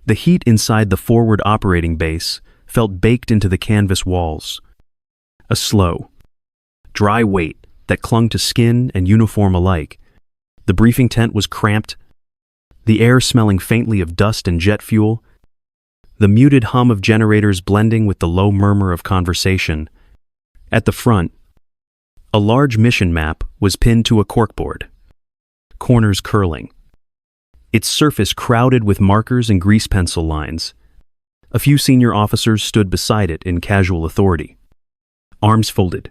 The heat inside the forward operating base felt baked into the canvas walls. A slow, dry weight that clung to skin and uniform alike. The briefing tent was cramped, the air smelling faintly of dust and jet fuel, the muted hum of generators blending with the low murmur of conversation. At the front, a large mission map was pinned to a corkboard, corners curling, its surface crowded with markers and grease pencil lines. A few senior officers stood beside it in casual authority, arms folded,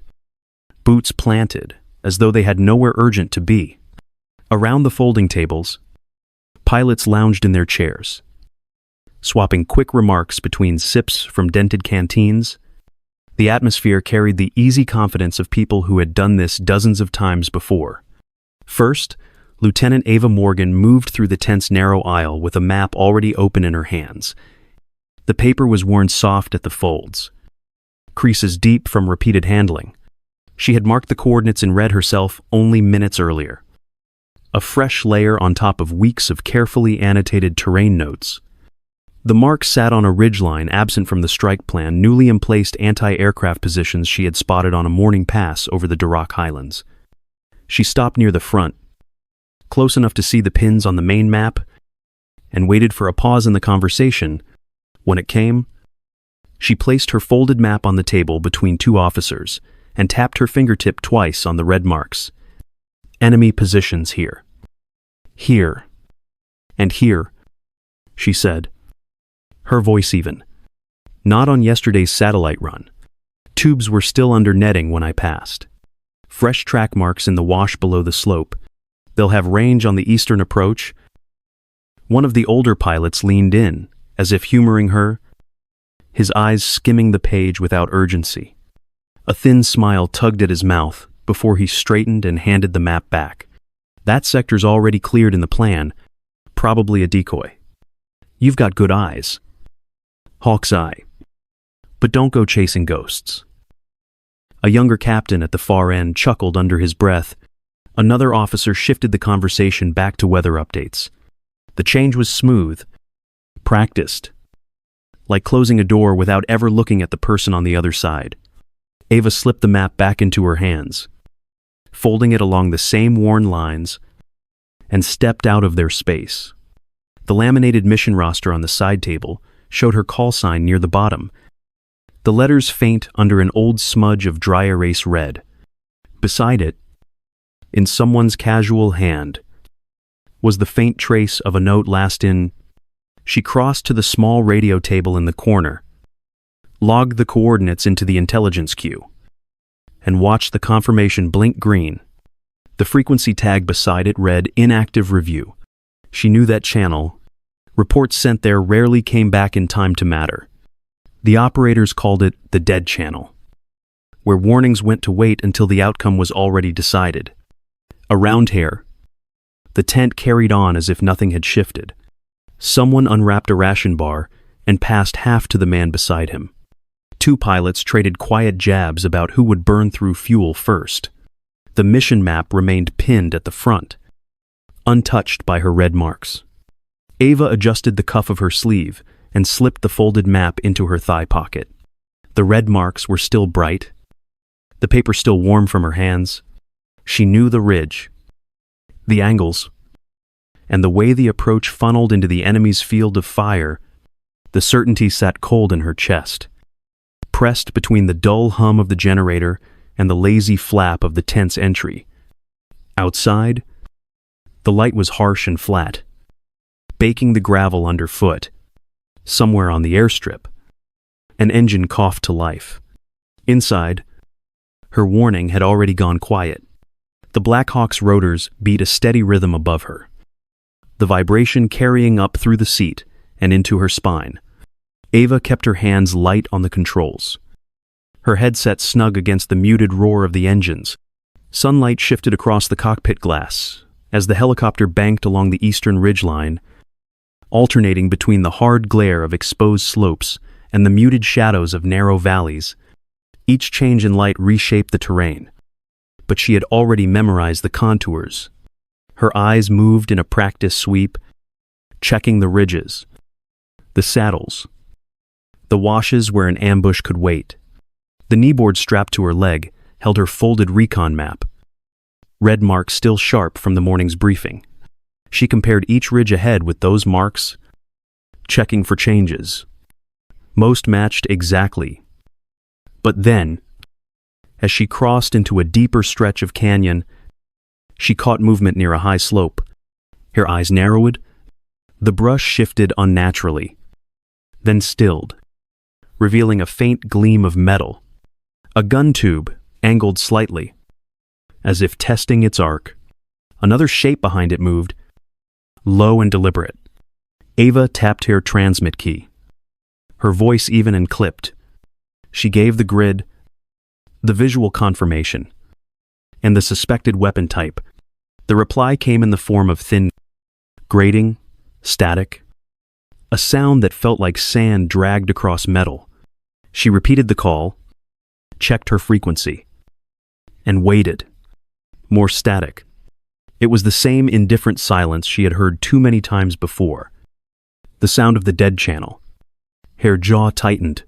boots planted, as though they had nowhere urgent to be. Around the folding tables, pilots lounged in their chairs, swapping quick remarks between sips from dented canteens. The atmosphere carried the easy confidence of people who had done this dozens of times before. First, Lieutenant Ava Morgan moved through the tent's narrow aisle with a map already open in her hands. The paper was worn soft at the folds, creases deep from repeated handling. She had marked the coordinates in red herself only minutes earlier. A fresh layer on top of weeks of carefully annotated terrain notes. The mark sat on a ridgeline absent from the strike plan, newly emplaced anti-aircraft positions she had spotted on a morning pass over the Duroc Highlands. She stopped near the front, close enough to see the pins on the main map, and waited for a pause in the conversation. When it came, she placed her folded map on the table between two officers and tapped her fingertip twice on the red marks. Enemy positions here. Here. And here, she said, her voice even. Not on yesterday's satellite run. Tubes were still under netting when I passed. Fresh track marks in the wash below the slope. They'll have range on the eastern approach. One of the older pilots leaned in, as if humoring her, his eyes skimming the page without urgency. A thin smile tugged at his mouth before he straightened and handed the map back. That sector's already cleared in the plan, probably a decoy. You've got good eyes. Hawk's eye. But don't go chasing ghosts. A younger captain at the far end chuckled under his breath. Another officer shifted the conversation back to weather updates. The change was smooth, practiced, like closing a door without ever looking at the person on the other side. Ava slipped the map back into her hands, folding it along the same worn lines, and stepped out of their space. The laminated mission roster on the side table showed her call sign near the bottom, the letters faint under an old smudge of dry erase red. Beside it, in someone's casual hand, was the faint trace of a note last in. She crossed to the small radio table in the corner, logged the coordinates into the intelligence queue, and watched the confirmation blink green. The frequency tag beside it read inactive review. She knew that channel. Reports sent there rarely came back in time to matter. The operators called it the dead channel, where warnings went to wait until the outcome was already decided. Around here, the tent carried on as if nothing had shifted. Someone unwrapped a ration bar and passed half to the man beside him. Two pilots traded quiet jabs about who would burn through fuel first. The mission map remained pinned at the front, untouched by her red marks. Ava adjusted the cuff of her sleeve and slipped the folded map into her thigh pocket. The red marks were still bright, the paper still warm from her hands. She knew the ridge, the angles, and the way the approach funneled into the enemy's field of fire. The certainty sat cold in her chest, pressed between the dull hum of the generator and the lazy flap of the tent's entry. Outside, the light was harsh and flat, baking the gravel underfoot. Somewhere on the airstrip, an engine coughed to life. Inside, her warning had already gone quiet. The BlackHawk's rotors beat a steady rhythm above her, the vibration carrying up through the seat and into her spine. Ava kept her hands light on the controls, her headset snug against the muted roar of the engines. Sunlight shifted across the cockpit glass as the helicopter banked along the eastern ridgeline, alternating between the hard glare of exposed slopes and the muted shadows of narrow valleys. Each change in light reshaped the terrain, but she had already memorized the contours. Her eyes moved in a practice sweep, checking the ridges, The saddles. The washes where an ambush could wait. The kneeboard strapped to her leg held her folded recon map. Red marks still sharp from the morning's briefing. She compared each ridge ahead with those marks, checking for changes. Most matched exactly. But then, as she crossed into a deeper stretch of canyon, she caught movement near a high slope. Her eyes narrowed. The brush shifted unnaturally, then stilled, revealing a faint gleam of metal. A gun tube, angled slightly, as if testing its arc. Another shape behind it moved, low and deliberate. Ava tapped her transmit key. Her voice even and clipped. She gave the grid, the visual confirmation, and the suspected weapon type. The reply came in the form of thin, grating, static, a sound that felt like sand dragged across metal. She repeated the call, checked her frequency, and waited. More static. It was the same indifferent silence she had heard too many times before. The sound of the dead channel. Her jaw tightened.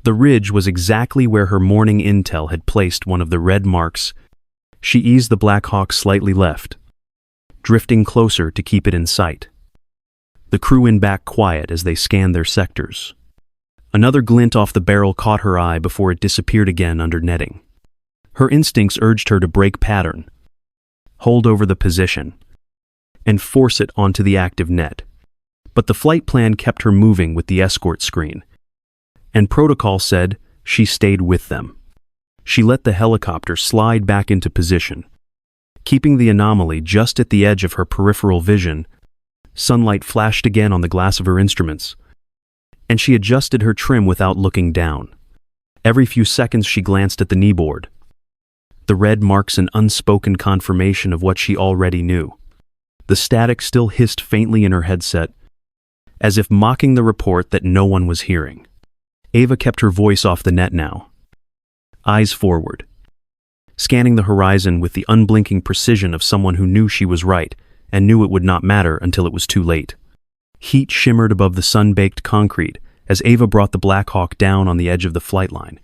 The ridge was exactly where her morning intel had placed one of the red marks. She eased the BlackHawk slightly left, drifting closer to keep it in sight. The crew in back quiet as they scanned their sectors. Another glint off the barrel caught her eye before it disappeared again under netting. Her instincts urged her to break pattern, hold over the position, and force it onto the active net. But the flight plan kept her moving with the escort screen, and protocol said she stayed with them. She let the helicopter slide back into position, keeping the anomaly just at the edge of her peripheral vision. Sunlight flashed again on the glass of her instruments, and she adjusted her trim without looking down. Every few seconds she glanced at the kneeboard. The red marks an unspoken confirmation of what she already knew. The static still hissed faintly in her headset, as if mocking the report that no one was hearing. Ava kept her voice off the net now, eyes forward, scanning the horizon with the unblinking precision of someone who knew she was right and knew it would not matter until it was too late. Heat shimmered above the sun-baked concrete as Ava brought the BlackHawk down on the edge of the flight line.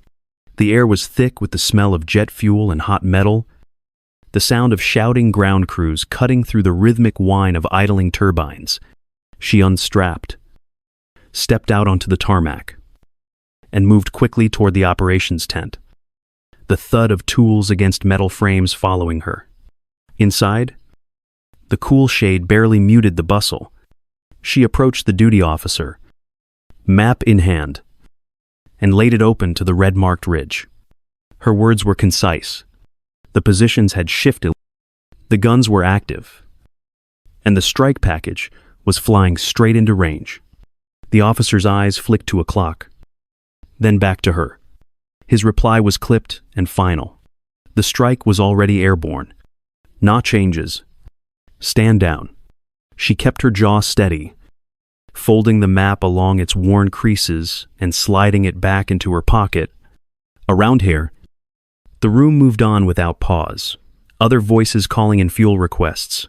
The air was thick with the smell of jet fuel and hot metal, the sound of shouting ground crews cutting through the rhythmic whine of idling turbines. She unstrapped, stepped out onto the tarmac, and moved quickly toward the operations tent, the thud of tools against metal frames following her. Inside, the cool shade barely muted the bustle. She approached the duty officer, map in hand, and laid it open to the red-marked ridge. Her words were concise. The positions had shifted, the guns were active, and the strike package was flying straight into range. The officer's eyes flicked to a clock, then back to her. His reply was clipped and final. The strike was already airborne. Not changes. Stand down. She kept her jaw steady, folding the map along its worn creases and sliding it back into her pocket. Around here, the room moved on without pause. Other voices calling in fuel requests,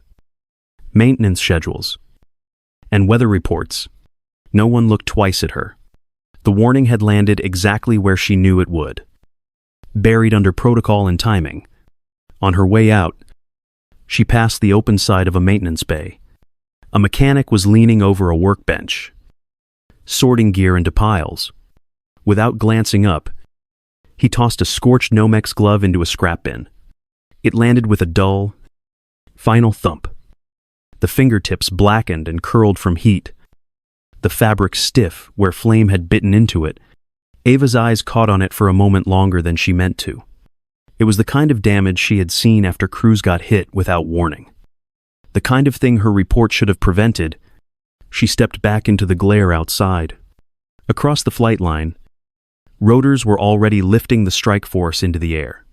maintenance schedules, and weather reports. No one looked twice at her. The warning had landed exactly where she knew it would, buried under protocol and timing. On her way out, she passed the open side of a maintenance bay. A mechanic was leaning over a workbench, sorting gear into piles. Without glancing up, he tossed a scorched Nomex glove into a scrap bin. It landed with a dull, final thump. The fingertips blackened and curled from heat, the fabric stiff where flame had bitten into it. Ava's eyes caught on it for a moment longer than she meant to. It was the kind of damage she had seen after crews got hit without warning. The kind of thing her report should have prevented. She stepped back into the glare outside. Across the flight line, rotors were already lifting the strike force into the air,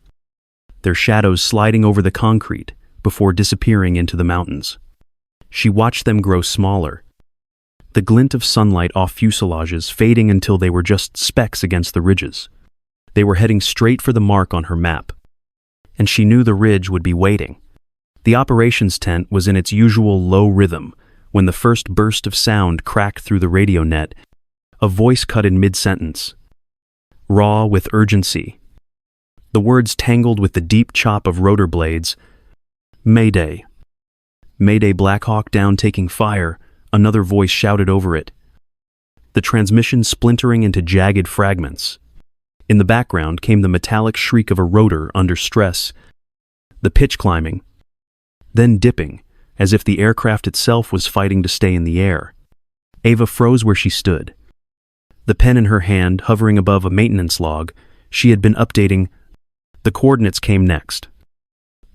their shadows sliding over the concrete before disappearing into the mountains. She watched them grow smaller, the glint of sunlight off fuselages fading until they were just specks against the ridges. They were heading straight for the mark on her map, and she knew the ridge would be waiting. The operations tent was in its usual low rhythm, when the first burst of sound cracked through the radio net. A voice cut in mid-sentence, raw with urgency. The words tangled with the deep chop of rotor blades. Mayday. Mayday, BlackHawk down, taking fire, another voice shouted over it. The transmission splintering into jagged fragments. In the background came the metallic shriek of a rotor under stress, the pitch climbing, then dipping, as if the aircraft itself was fighting to stay in the air. Ava froze where she stood. The pen in her hand hovering above a maintenance log she had been updating. The coordinates came next.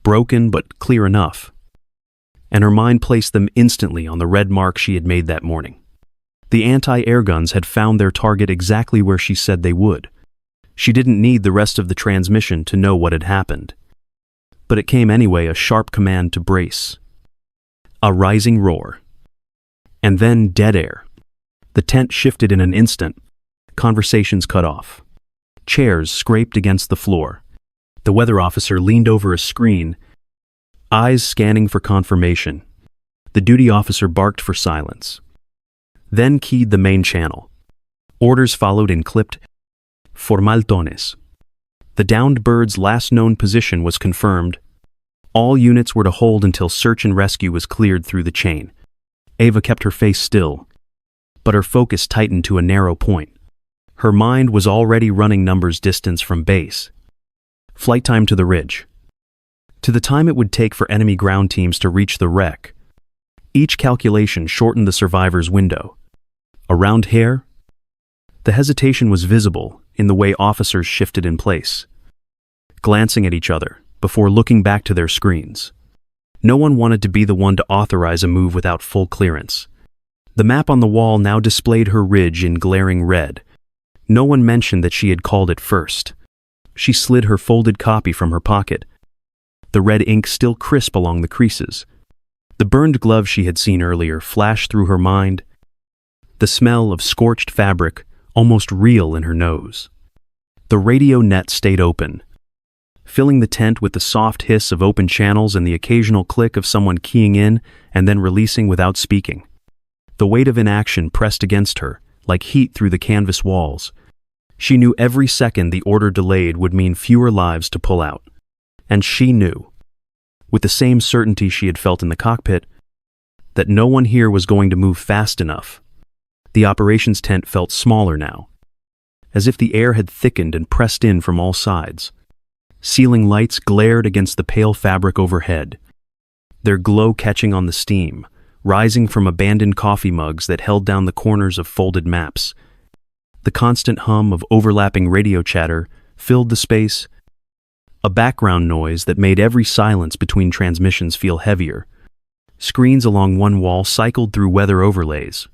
Broken but clear enough. And her mind placed them instantly on the red mark she had made that morning. The anti-air guns had found their target exactly where she said they would. She didn't need the rest of the transmission to know what had happened. But it came anyway, a sharp command to brace. A rising roar. And then dead air. The tent shifted in an instant. Conversations cut off. Chairs scraped against the floor. The weather officer leaned over a screen, eyes scanning for confirmation. The duty officer barked for silence. Then keyed the main channel. Orders followed in clipped, formal tones. The downed bird's last known position was confirmed. All units were to hold until search and rescue was cleared through the chain. Ava kept her face still, but her focus tightened to a narrow point. Her mind was already running numbers distance from base. Flight time to the ridge. To the time it would take for enemy ground teams to reach the wreck. Each calculation shortened the survivor's window. Around here? The hesitation was visible in the way officers shifted in place, glancing at each other before looking back to their screens. No one wanted to be the one to authorize a move without full clearance. The map on the wall now displayed her ridge in glaring red. No one mentioned that she had called it first. She slid her folded copy from her pocket, the red ink still crisp along the creases. The burned glove she had seen earlier flashed through her mind, the smell of scorched fabric almost real in her nose. The radio net stayed open, filling the tent with the soft hiss of open channels and the occasional click of someone keying in and then releasing without speaking. The weight of inaction pressed against her, like heat through the canvas walls. She knew every second the order delayed would mean fewer lives to pull out. And she knew, with the same certainty she had felt in the cockpit, that no one here was going to move fast enough. The operations tent felt smaller now, as if the air had thickened and pressed in from all sides. Ceiling lights glared against the pale fabric overhead, their glow catching on the steam, rising from abandoned coffee mugs that held down the corners of folded maps. The constant hum of overlapping radio chatter filled the space, a background noise that made every silence between transmissions feel heavier. Screens along one wall cycled through weather overlays,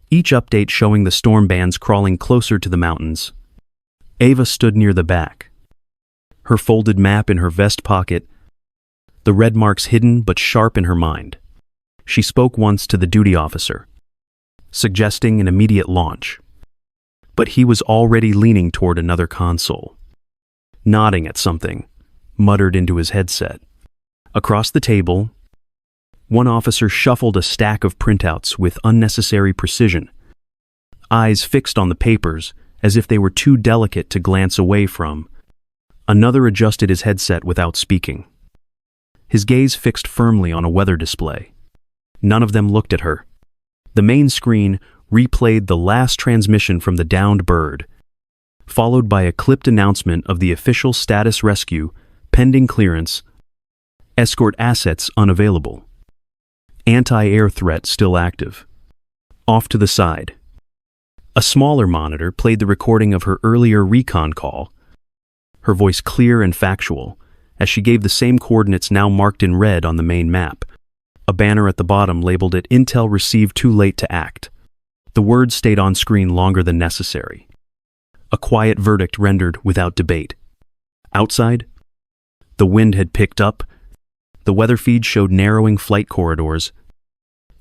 each update showing the storm bands crawling closer to the mountains. Ava stood near the back, her folded map in her vest pocket, the red marks hidden but sharp in her mind. She spoke once to the duty officer, suggesting an immediate launch. But he was already leaning toward another console, nodding at something, muttered into his headset. Across the table, one officer shuffled a stack of printouts with unnecessary precision, eyes fixed on the papers as if they were too delicate to glance away from. Another adjusted his headset without speaking, his gaze fixed firmly on a weather display. None of them looked at her. The main screen replayed the last transmission from the downed bird, followed by a clipped announcement of the official status: rescue, pending clearance, escort assets unavailable, anti-air threat still active. Off to the side, a smaller monitor played the recording of her earlier recon call, her voice clear and factual, as she gave the same coordinates now marked in red on the main map. A banner at the bottom labeled it "Intel received, too late to act." The words stayed on screen longer than necessary. A quiet verdict rendered without debate. Outside, the wind had picked up. The weather feed showed narrowing flight corridors,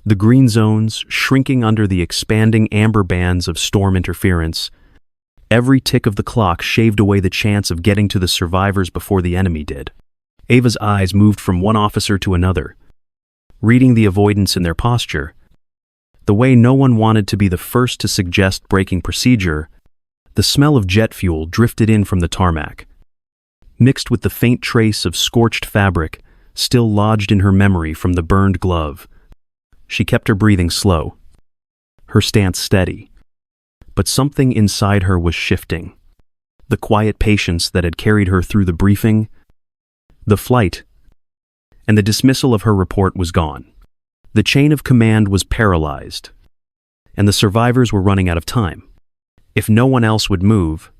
the green zones shrinking under the expanding amber bands of storm interference. Every tick of the clock shaved away the chance of getting to the survivors before the enemy did. Ava's eyes moved from one officer to another, reading the avoidance in their posture. The way no one wanted to be the first to suggest breaking procedure, the smell of jet fuel drifted in from the tarmac, mixed with the faint trace of scorched fabric still lodged in her memory from the burned glove. She kept her breathing slow, her stance steady. But something inside her was shifting. The quiet patience that had carried her through the briefing, the flight, and the dismissal of her report was gone. The chain of command was paralyzed, and the survivors were running out of time. If no one else would move,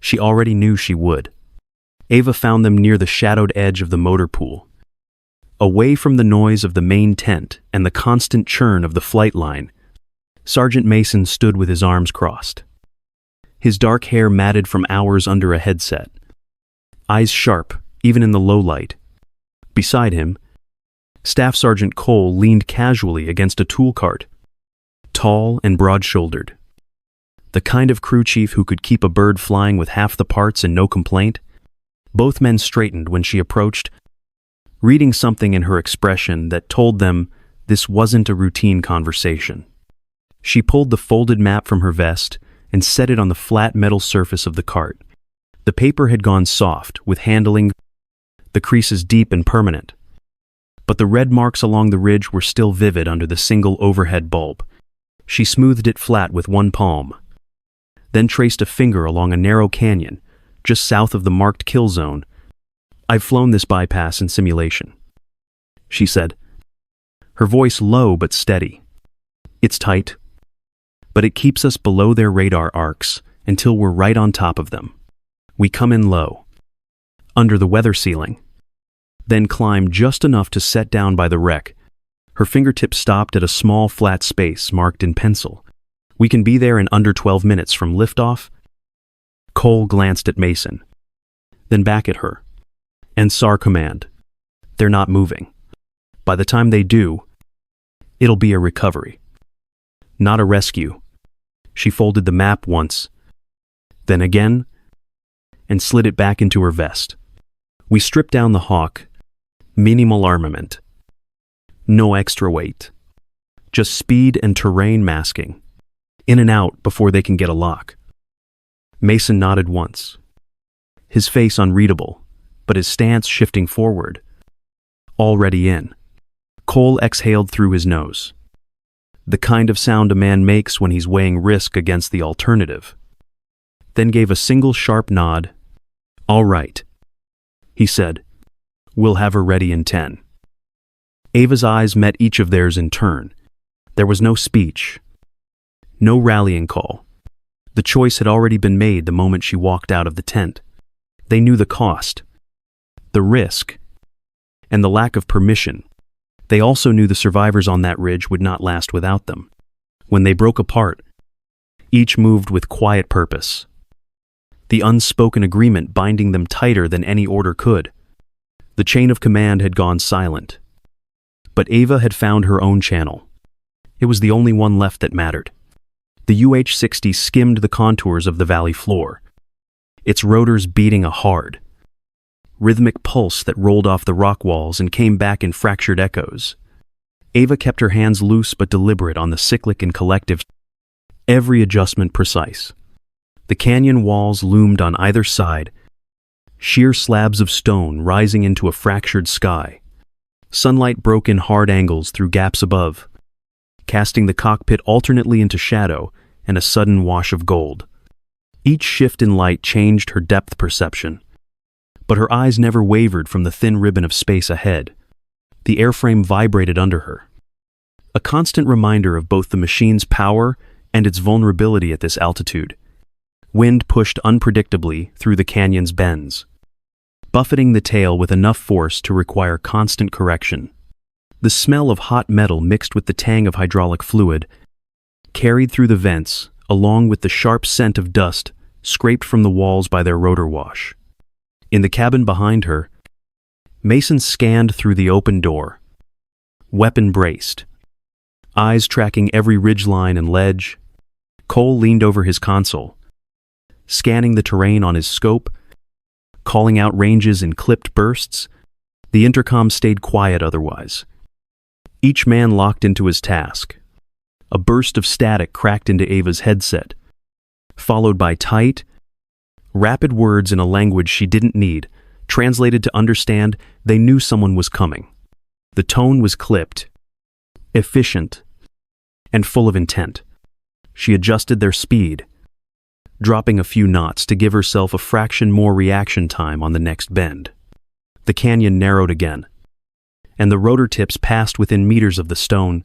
she already knew she would. Ava found them near the shadowed edge of the motor pool. Away from the noise of the main tent and the constant churn of the flight line, Sergeant Mason stood with his arms crossed. His dark hair matted from hours under a headset. Eyes sharp, even in the low light. Beside him, Staff Sergeant Cole leaned casually against a tool cart, tall and broad-shouldered. The kind of crew chief who could keep a bird flying with half the parts and no complaint. Both men straightened when she approached, reading something in her expression that told them this wasn't a routine conversation. She pulled the folded map from her vest and set it on the flat metal surface of the cart. The paper had gone soft, with handling, the creases deep and permanent. But the red marks along the ridge were still vivid under the single overhead bulb. She smoothed it flat with one palm, then traced a finger along a narrow canyon, just south of the marked kill zone. "I've flown this bypass in simulation," she said, her voice low but steady. "It's tight, but it keeps us below their radar arcs until we're right on top of them. We come in low, under the weather ceiling, then climb just enough to set down by the wreck." Her fingertips stopped at a small flat space marked in pencil. "We can be there in under 12 minutes from liftoff." Cole glanced at Mason, then back at her. And SAR command, "They're not moving. By the time they do, it'll be a recovery, not a rescue." She folded the map once, then again, and slid it back into her vest. "We stripped down the Hawk. Minimal armament. No extra weight. Just speed and terrain masking. In and out before they can get a lock." Mason nodded once, his face unreadable, but his stance shifting forward. "Already in." Cole exhaled through his nose, the kind of sound a man makes when he's weighing risk against the alternative. Then gave a single sharp nod. "All right," he said. "We'll have her ready in 10. Ava's eyes met each of theirs in turn. There was no speech, no rallying call. The choice had already been made the moment she walked out of the tent. They knew the cost, the risk, and the lack of permission. They also knew the survivors on that ridge would not last without them. When they broke apart, each moved with quiet purpose, the unspoken agreement binding them tighter than any order could. The chain of command had gone silent, but Ava had found her own channel. It was the only one left that mattered. The UH-60 skimmed the contours of the valley floor, its rotors beating a hard, rhythmic pulse that rolled off the rock walls and came back in fractured echoes. Ava kept her hands loose but deliberate on the cyclic and collective, every adjustment precise. The canyon walls loomed on either side, sheer slabs of stone rising into a fractured sky. Sunlight broke in hard angles through gaps above, casting the cockpit alternately into shadow and a sudden wash of gold. Each shift in light changed her depth perception, but her eyes never wavered from the thin ribbon of space ahead. The airframe vibrated under her, a constant reminder of both the machine's power and its vulnerability at this altitude. Wind pushed unpredictably through the canyon's bends, buffeting the tail with enough force to require constant correction. The smell of hot metal mixed with the tang of hydraulic fluid carried through the vents, along with the sharp scent of dust scraped from the walls by their rotor wash. In the cabin behind her, Mason scanned through the open door, weapon braced, eyes tracking every ridgeline and ledge. Cole leaned over his console, scanning the terrain on his scope, calling out ranges in clipped bursts. The intercom stayed quiet otherwise, Each man locked into his task. A burst of static cracked into Ava's headset, followed by tight, rapid words in a language she didn't need, translated to understand they knew someone was coming. The tone was clipped, efficient, and full of intent. She adjusted their speed, dropping a few knots to give herself a fraction more reaction time on the next bend. The canyon narrowed again, and the rotor tips passed within meters of the stone,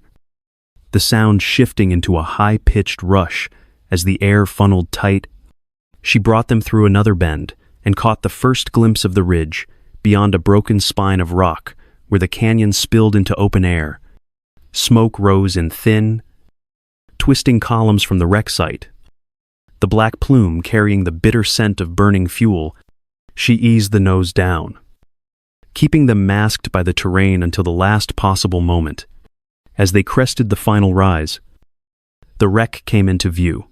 the sound shifting into a high-pitched rush as the air funneled tight. She brought them through another bend and caught the first glimpse of the ridge beyond a broken spine of rock where the canyon spilled into open air. Smoke rose in thin, twisting columns from the wreck site. The black plume carrying the bitter scent of burning fuel. She eased the nose down, keeping them masked by the terrain until the last possible moment. As they crested the final rise, the wreck came into view.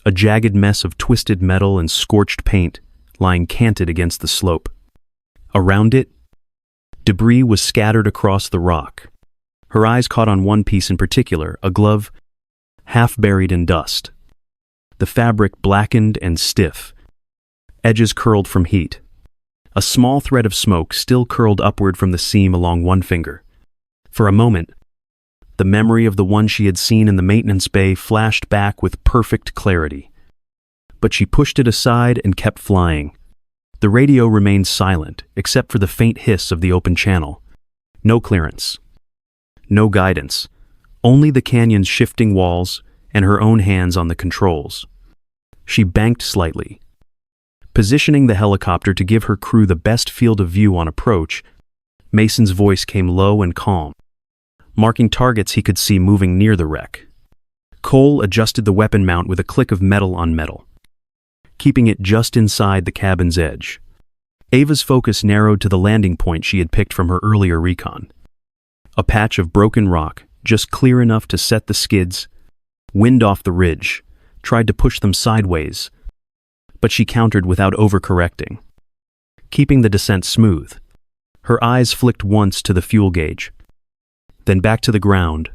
A jagged mess of twisted metal and scorched paint lying canted against the slope. Around it, debris was scattered across the rock. Her eyes caught on one piece in particular, a glove half buried in dust. The fabric blackened and stiff, edges curled from heat. A small thread of smoke still curled upward from the seam along one finger. For a moment, the memory of the one she had seen in the maintenance bay flashed back with perfect clarity. But she pushed it aside and kept flying. The radio remained silent, except for the faint hiss of the open channel. No clearance. No guidance. Only the canyon's shifting walls and her own hands on the controls. She banked slightly, positioning the helicopter to give her crew the best field of view on approach. Mason's voice came low and calm, marking targets he could see moving near the wreck. Cole adjusted the weapon mount with a click of metal on metal, keeping it just inside the cabin's edge. Ava's focus narrowed to the landing point she had picked from her earlier recon. A patch of broken rock, just clear enough to set the skids. Wind off the ridge, tried to push them sideways, but she countered without overcorrecting, keeping the descent smooth. Her eyes flicked once to the fuel gauge, then back to the ground.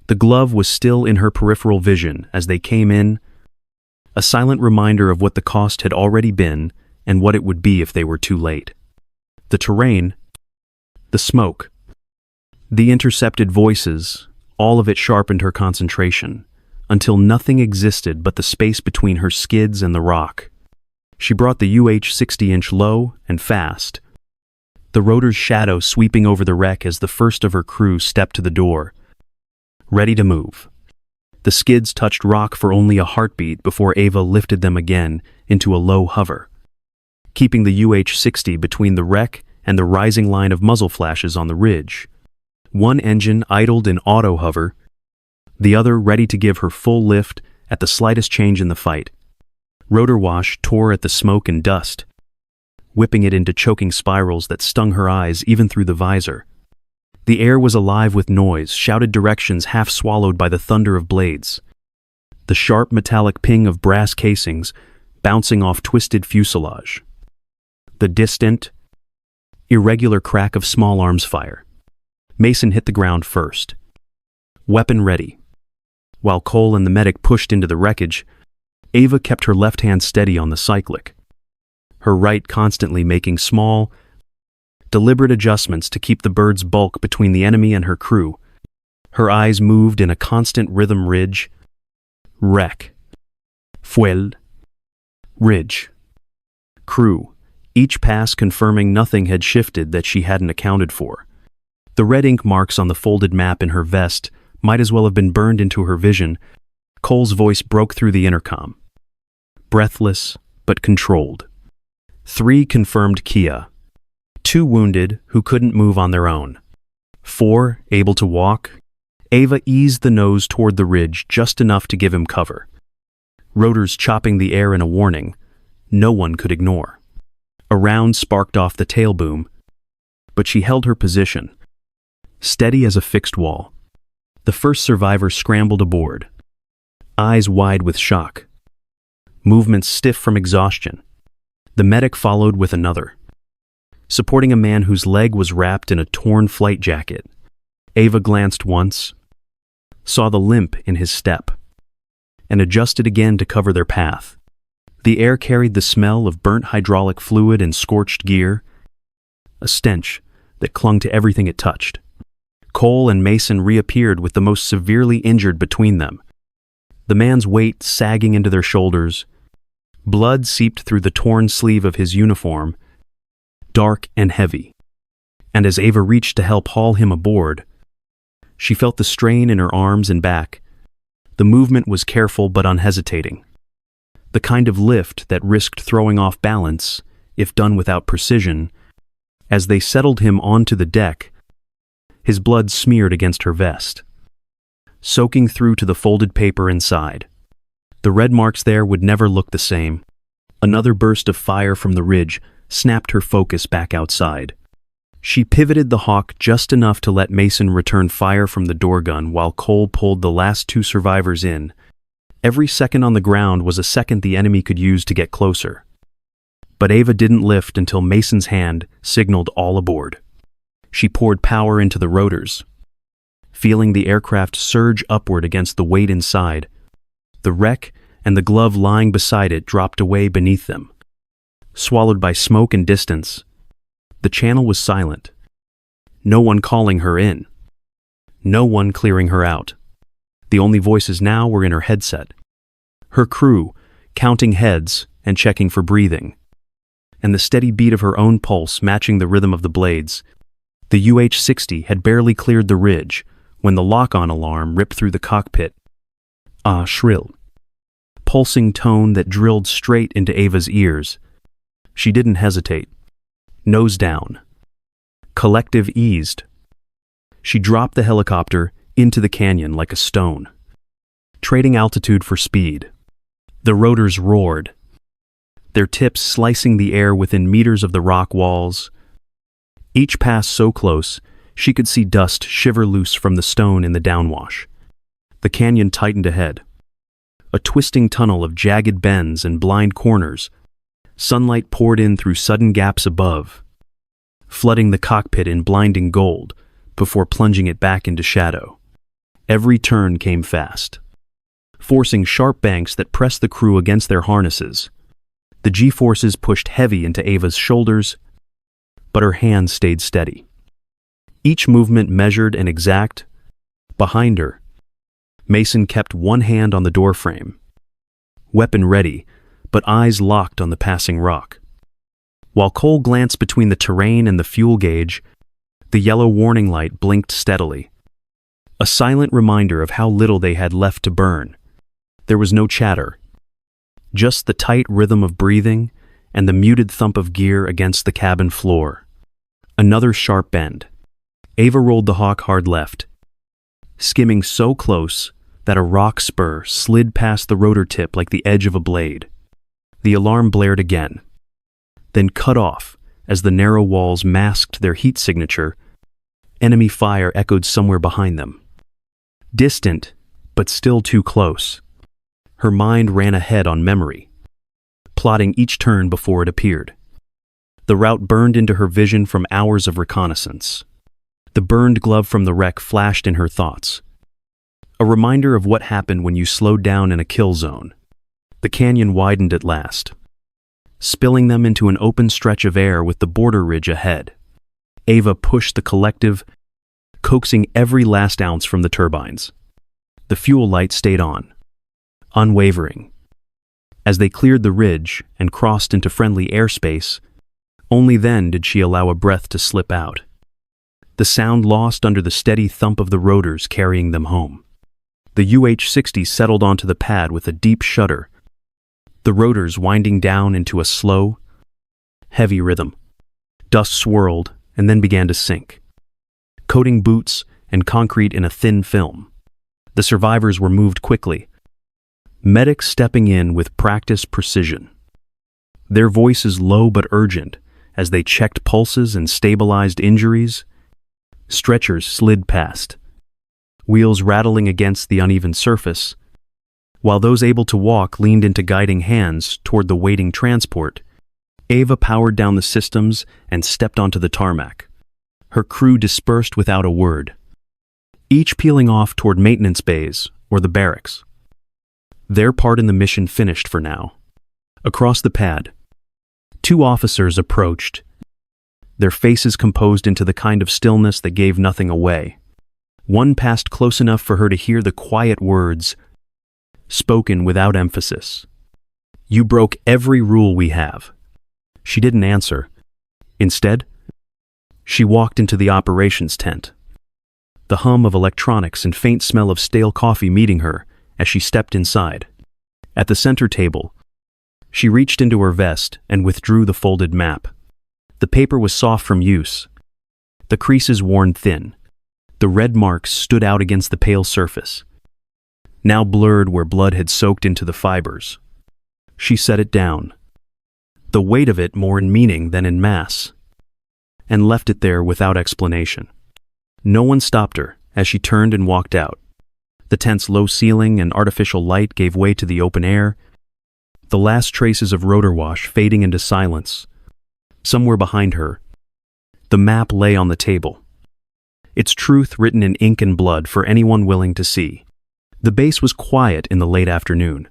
The glove was still in her peripheral vision as they came in, a silent reminder of what the cost had already been and what it would be if they were too late. The terrain, the smoke, the intercepted voices, all of it sharpened her concentration, until nothing existed but the space between her skids and the rock. She brought the UH-60-inch low and fast, the rotor's shadow sweeping over the wreck as the first of her crew stepped to the door, ready to move. The skids touched rock for only a heartbeat before Ava lifted them again into a low hover, keeping the UH-60 between the wreck and the rising line of muzzle flashes on the ridge. One engine idled in auto hover, the other ready to give her full lift at the slightest change in the fight. Rotor wash tore at the smoke and dust, whipping it into choking spirals that stung her eyes even through the visor. The air was alive with noise, shouted directions half swallowed by the thunder of blades. The sharp metallic ping of brass casings bouncing off twisted fuselage. The distant, irregular crack of small arms fire. Mason hit the ground first, weapon ready. While Cole and the medic pushed into the wreckage, Ava kept her left hand steady on the cyclic, her right constantly making small, deliberate adjustments to keep the bird's bulk between the enemy and her crew. Her eyes moved in a constant rhythm: ridge, wreck, fuel, ridge, crew, each pass confirming nothing had shifted that she hadn't accounted for. The red ink marks on the folded map in her vest might as well have been burned into her vision. Cole's voice broke through the intercom, breathless but controlled. 3 confirmed Kia. 2 wounded who couldn't move on their own. 4 able to walk. Ava eased the nose toward the ridge just enough to give him cover. Rotors chopping the air in a warning no one could ignore. A round sparked off the tail boom, but she held her position, steady as a fixed wall. The first survivor scrambled aboard, eyes wide with shock, movements stiff from exhaustion. The medic followed with another, supporting a man whose leg was wrapped in a torn flight jacket, Ava glanced once, saw the limp in his step, and adjusted again to cover their path. The air carried the smell of burnt hydraulic fluid and scorched gear, a stench that clung to everything it touched. Cole and Mason reappeared with the most severely injured between them, the man's weight sagging into their shoulders. Blood seeped through the torn sleeve of his uniform, dark and heavy. And as Ava reached to help haul him aboard, she felt the strain in her arms and back. The movement was careful but unhesitating, the kind of lift that risked throwing off balance if done without precision. As they settled him onto the deck, his blood smeared against her vest, soaking through to the folded paper inside. The red marks there would never look the same. Another burst of fire from the ridge snapped her focus back outside. She pivoted the Hawk just enough to let Mason return fire from the door gun while Cole pulled the last two survivors in. Every second on the ground was a second the enemy could use to get closer. But Ava didn't lift until Mason's hand signaled all aboard. She poured power into the rotors, feeling the aircraft surge upward against the weight inside. The wreck and the glove lying beside it dropped away beneath them. Swallowed by smoke and distance, the channel was silent. No one calling her in. No one clearing her out. The only voices now were in her headset. Her crew, counting heads and checking for breathing. And the steady beat of her own pulse matching the rhythm of the blades. The UH-60 had barely cleared the ridge when the lock-on alarm ripped through the cockpit. Shrill, pulsing tone that drilled straight into Ava's ears. She didn't hesitate. Nose down. Collective eased. She dropped the helicopter into the canyon like a stone, trading altitude for speed. The rotors roared, their tips slicing the air within meters of the rock walls. Each pass so close, she could see dust shiver loose from the stone in the downwash. The canyon tightened ahead, a twisting tunnel of jagged bends and blind corners. Sunlight poured in through sudden gaps above, flooding the cockpit in blinding gold before plunging it back into shadow. Every turn came fast, forcing sharp banks that pressed the crew against their harnesses. The G-forces pushed heavy into Ava's shoulders, but her hands stayed steady. Each movement measured and exact. Behind her, Mason kept one hand on the doorframe, weapon ready, but eyes locked on the passing rock. While Cole glanced between the terrain and the fuel gauge, the yellow warning light blinked steadily, a silent reminder of how little they had left to burn. There was no chatter, just the tight rhythm of breathing and the muted thump of gear against the cabin floor. Another sharp bend. Ava rolled the Hawk hard left, skimming so close that a rock spur slid past the rotor tip like the edge of a blade. The alarm blared again, then cut off as the narrow walls masked their heat signature. Enemy fire echoed somewhere behind them. Distant, but still too close. Her mind ran ahead on memory, plotting each turn before it appeared. The route burned into her vision from hours of reconnaissance. The burned glove from the wreck flashed in her thoughts, a reminder of what happened when you slowed down in a kill zone. The canyon widened at last, spilling them into an open stretch of air with the border ridge ahead. Ava pushed the collective, coaxing every last ounce from the turbines. The fuel light stayed on, unwavering. As they cleared the ridge and crossed into friendly airspace, only then did she allow a breath to slip out, the sound lost under the steady thump of the rotors carrying them home. The UH-60 settled onto the pad with a deep shudder, the rotors winding down into a slow, heavy rhythm. Dust swirled and then began to sink, coating boots and concrete in a thin film. The survivors were moved quickly, medics stepping in with practiced precision, their voices low but urgent as they checked pulses and stabilized injuries. Stretchers slid past, wheels rattling against the uneven surface, while those able to walk leaned into guiding hands toward the waiting transport. Ava powered down the systems and stepped onto the tarmac. Her crew dispersed without a word, each peeling off toward maintenance bays or the barracks. Their part in the mission finished for now. Across the pad, 2 officers approached, their faces composed into the kind of stillness that gave nothing away. One passed close enough for her to hear the quiet words, spoken without emphasis. "You broke every rule we have." She didn't answer. Instead, she walked into the operations tent, the hum of electronics and faint smell of stale coffee meeting her as she stepped inside. At the center table, she reached into her vest and withdrew the folded map. The paper was soft from use, the creases worn thin. The red marks stood out against the pale surface, now blurred where blood had soaked into the fibers. She set it down, the weight of it more in meaning than in mass, and left it there without explanation. No one stopped her as she turned and walked out. The tent's low ceiling and artificial light gave way to the open air, the last traces of rotor wash fading into silence. Somewhere behind her, the map lay on the table, its truth written in ink and blood for anyone willing to see. The base was quiet in the late afternoon.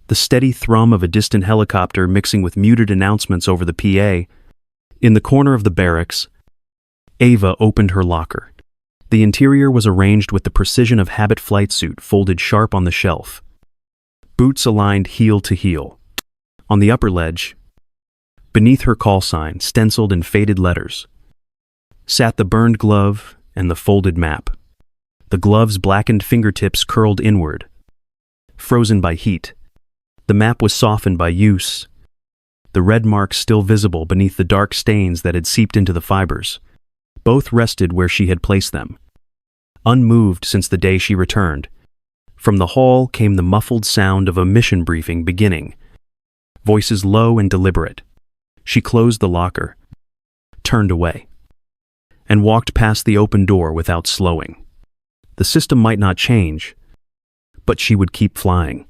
The steady thrum of a distant helicopter mixing with muted announcements over the PA. In the corner of the barracks, Ava opened her locker. The interior was arranged with the precision of habit flight suit folded sharp on the shelf, boots aligned heel to heel. On the upper ledge, beneath her call sign, stenciled in faded letters, sat the burned glove and the folded map. The glove's blackened fingertips curled inward, frozen by heat. The map was softened by use, the red marks still visible beneath the dark stains that had seeped into the fibers. Both rested where she had placed them, unmoved since the day she returned. From the hall came the muffled sound of a mission briefing beginning, voices low and deliberate. She closed the locker, turned away, and walked past the open door without slowing. The system might not change, but she would keep flying.